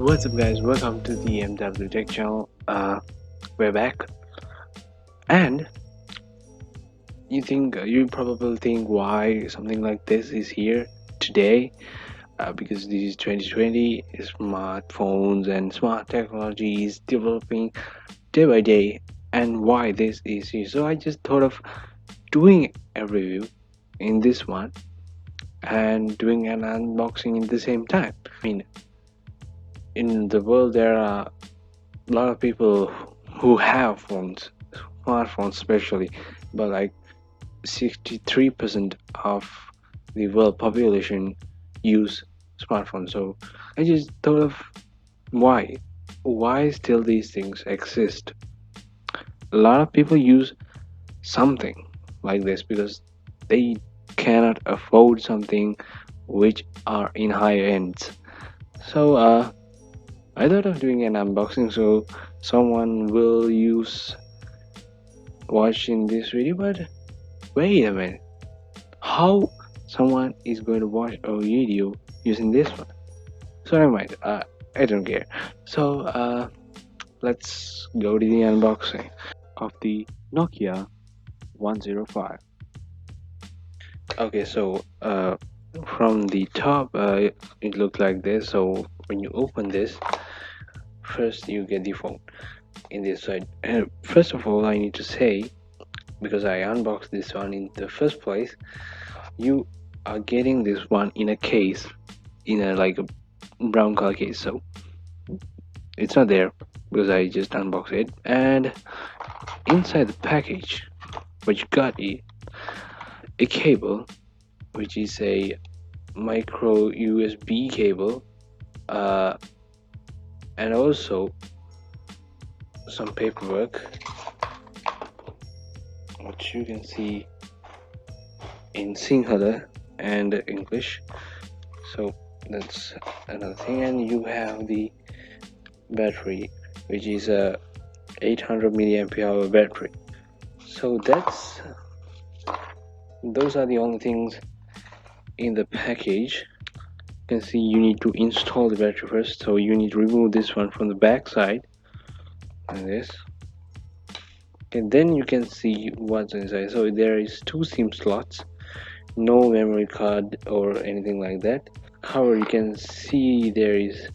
What's up, guys? Welcome to the MW Tech channel. We're back, and you probably think why something like this is here today, because this is 2020. Smartphones and smart technology is developing day by day, and why this is here. So I just thought of doing a review in this one and doing an unboxing at the same time. I mean, in the world there are a lot of people who have phones, smartphones especially, but like 63% of the world population use smartphones. So I just thought of why still these things exist. A lot of people use something like this because they cannot afford something which are in higher ends. So I thought of doing an unboxing so someone will use watching this video, but wait a minute, how someone is going to watch a video using this one? So never mind, I don't care. So let's go to the unboxing of the Nokia 105. Okay, so from the top it looked like this. So when you open this, first you get the phone in this side. And first of all, I need to say, because I unboxed this one in the first place, you are getting this one in a case, in a like a brown color case. So it's not there because I just unboxed it. And inside the package, what you got is a cable, which is a micro USB cable, uh, and also some paperwork, which you can see in Sinhala and English. So that's another thing. And you have the battery, which is a 800 milliampere hour battery. So those are the only things in the package. You can see you need to install the battery first, so you need to remove this one from the back side, like this. And then you can see what's inside. So there is 2 SIM slots, no memory card or anything like that. However, you can see there is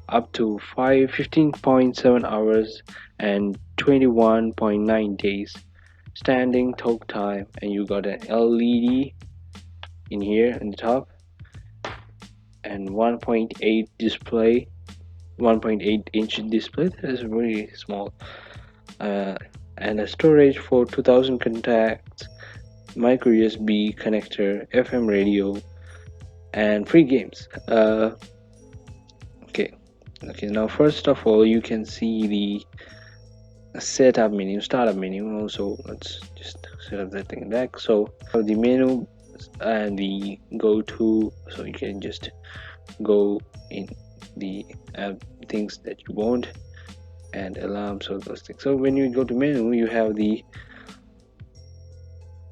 up to 15.7 hours and 21.9 days standing talk time, and you got an LED in here in the top, and 1.8 display, 1.8 inch display. That is very small, and a storage for 2000 contacts, micro USB connector, FM radio, and free games. Okay, now first of all, you can see the setup menu, startup menu. Also, let's just set up that thing back. So the menu and the go to, so you can just go in the things that you want, and alarms, all those things. So when you go to menu, you have the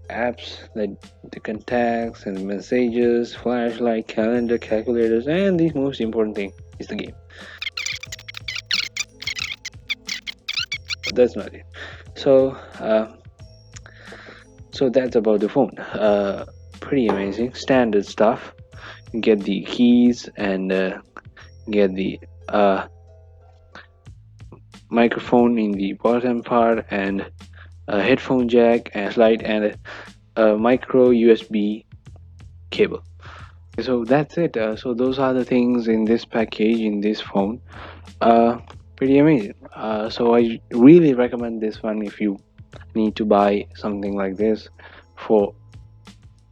apps, like the contacts and the messages, flashlight, calendar, calculators, and the most important thing is the game. But that's not it. So so that's about the phone. Pretty amazing, standard stuff. You get the keys and get the microphone in the bottom part, and a headphone jack and slide, and a micro USB cable. So that's it. So those are the things in this package, in this phone. Pretty amazing. So I really recommend this one if you need to buy something like this. For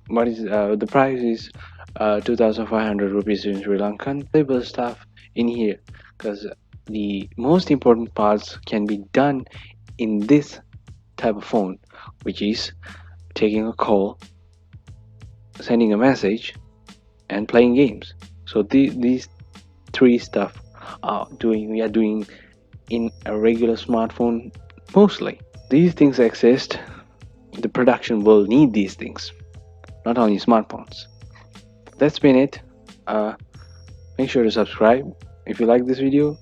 what is the price is 2500 rupees in Sri Lankan. Valuable stuff in here, because the most important parts can be done in this type of phone, which is taking a call, sending a message, and playing games. So these 3 stuff we are doing in a regular smartphone mostly. These things exist. The production will need these things, not only smartphones. That's been it. Make sure to subscribe If you like this video,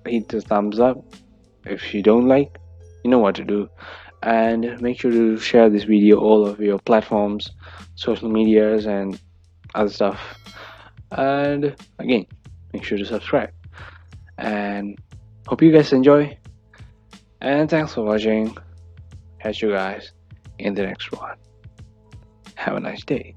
hit the thumbs up. If you don't like, you know what to do. And make sure to share this video all of your platforms, social medias, and other stuff. And again, make sure to subscribe. And hope you guys enjoy. And thanks for watching. Catch you guys in the next one. Have a nice day.